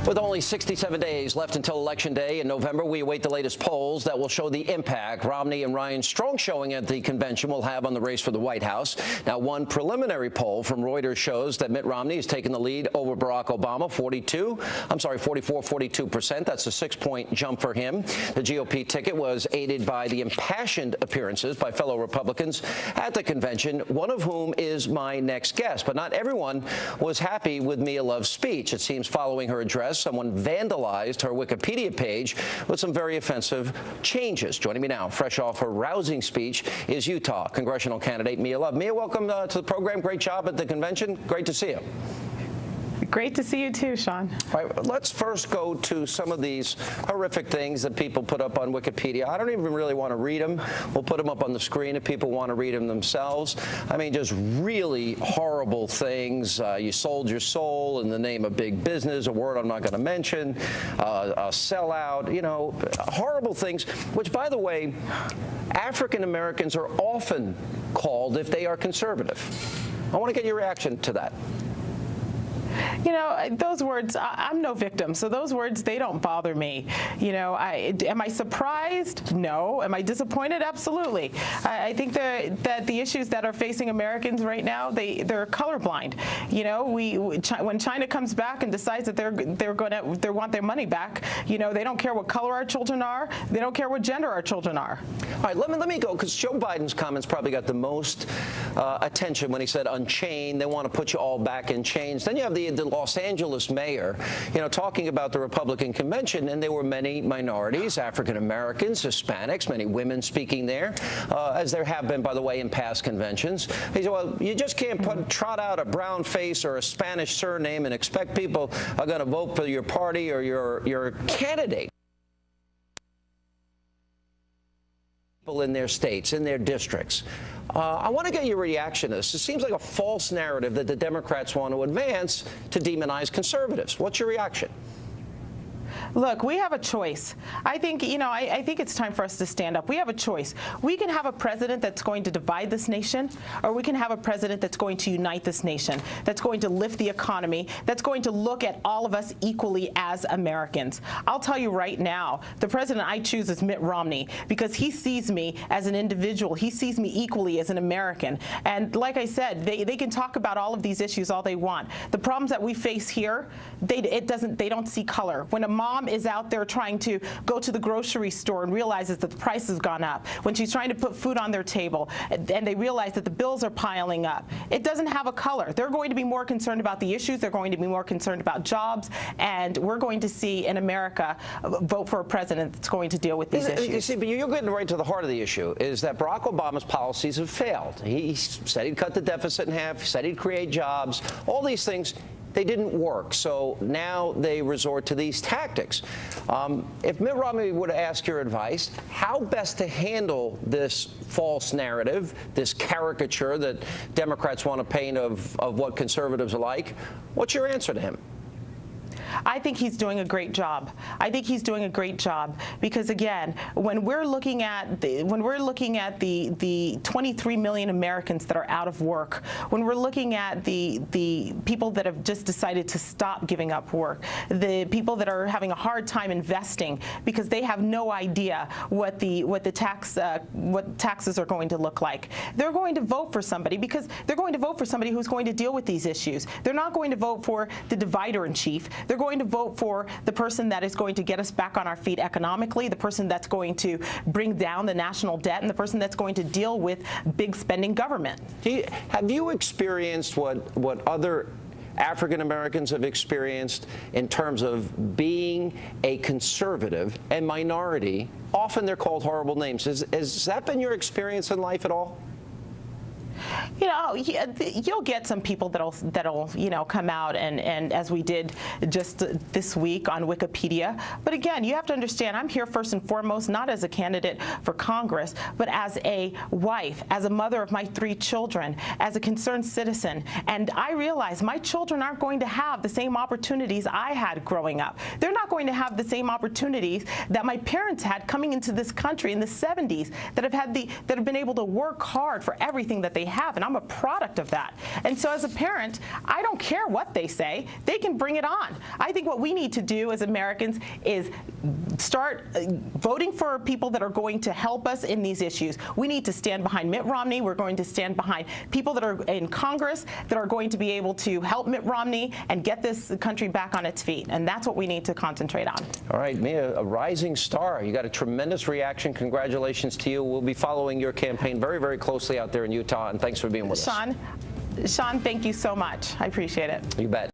With only 67 days left until Election Day in November, we await the latest polls that will show the impact Romney and Ryan's strong showing at the convention will have on the race for the White House. Now, one preliminary poll from Reuters shows that Mitt Romney has taken the lead over Barack Obama, 42%. That's a 6-point jump for him. The GOP ticket was aided by the impassioned appearances by fellow Republicans at the convention, one of whom is my next guest. But not everyone was happy with Mia Love's speech. It seems following her address, someone vandalized her Wikipedia page with some very offensive changes. Joining me now, fresh off her rousing speech, is Utah congressional candidate Mia Love. Mia, welcome to the program. Great job at the convention. Great to see you. Great to see you too, Sean. All right, let's first go to some of these horrific things that people put up on Wikipedia. I don't even really want to read them. We'll put them up on the screen if people want to read them themselves. I mean, just really horrible things. You sold your soul in the name of big business, a word I'm not going to mention, a sellout, you know, horrible things, which, by the way, African Americans are often called if they are conservative. I want to get your reaction to that. You know, those words, I'm no victim, so those words, they don't bother me. You know, am I surprised? No. Am I disappointed? Absolutely. I think that the issues that are facing Americans right now, they're colorblind. You know, when China comes back and decides that they want their money back, you know, they don't care what color our children are. They don't care what gender our children are. All right, let me go, because Joe Biden's comments probably got the most attention when he said unchained. They want to put you all back in chains. Then you have the Los Angeles mayor, you know, talking about the Republican convention, and there were many minorities, African Americans, Hispanics, many women speaking there, as there have been, by the way, in past conventions. He said, well, you just can't trot out a brown face or a Spanish surname and expect people are going to vote for your party or your candidate. In their states, in their districts. I want to get your reaction to this. It seems like a false narrative that the Democrats want to advance to demonize conservatives. What's your reaction? Look, we have a choice. I think, you know, I think it's time for us to stand up. We have a choice. We can have a president that's going to divide this nation, or we can have a president that's going to unite this nation, that's going to lift the economy, that's going to look at all of us equally as Americans. I'll tell you right now, the president I choose is Mitt Romney, because he sees me as an individual. He sees me equally as an American. And like I said, they can talk about all of these issues all they want. The problems that we face here, they don't see color. When a mom is out there trying to go to the grocery store and realizes that the price has gone up, when she's trying to put food on their table and they realize that the bills are piling up, it doesn't have a color. They're going to be more concerned about the issues. They're going to be more concerned about jobs, and we're going to see in America vote for a president that's going to deal with these issues. You see, but you're getting right to the heart of the issue, is that Barack Obama's policies have failed. He said he'd cut the deficit in half, he said he'd create jobs, all these things. They didn't work, so now they resort to these tactics. If Mitt Romney were to ask your advice, how best to handle this false narrative, this caricature that Democrats want to paint of what conservatives are like, what's your answer to him? I think he's doing a great job. I think he's doing a great job because, again, when we're looking at the 23 million Americans that are out of work, when we're looking at the people that have just decided to stop giving up work, the people that are having a hard time investing because they have no idea what taxes are going to look like, they're going to vote for somebody because they're going to vote for somebody who's going to deal with these issues. They're not going to vote for the divider-in-chief. They're going to vote for the person that is going to get us back on our feet economically, the person that's going to bring down the national debt, and the person that's going to deal with big spending government. Have you experienced what other African Americans have experienced in terms of being a conservative and minority? Often they're called horrible names. Has that been your experience in life at all? You know, you'll get some people that'll you know, come out and as we did just this week on Wikipedia. But again, you have to understand, I'm here first and foremost not as a candidate for Congress, but as a wife, as a mother of my 3 children, as a concerned citizen. And I realize my children aren't going to have the same opportunities I had growing up. They're not going to have the same opportunities that my parents had coming into this country in the 70s, that have been able to work hard for everything that they have. and I'm a product of that. And so as a parent, I don't care what they say. They can bring it on. I think what we need to do as Americans is start voting for people that are going to help us in these issues. We need to stand behind Mitt Romney. We're going to stand behind people that are in Congress that are going to be able to help Mitt Romney and get this country back on its feet. And that's what we need to concentrate on. All right, Mia, a rising star. You got a tremendous reaction. Congratulations to you. We'll be following your campaign very, very closely out there in Utah. And thanks for being with us. Sean, thank you so much. I appreciate it. You bet.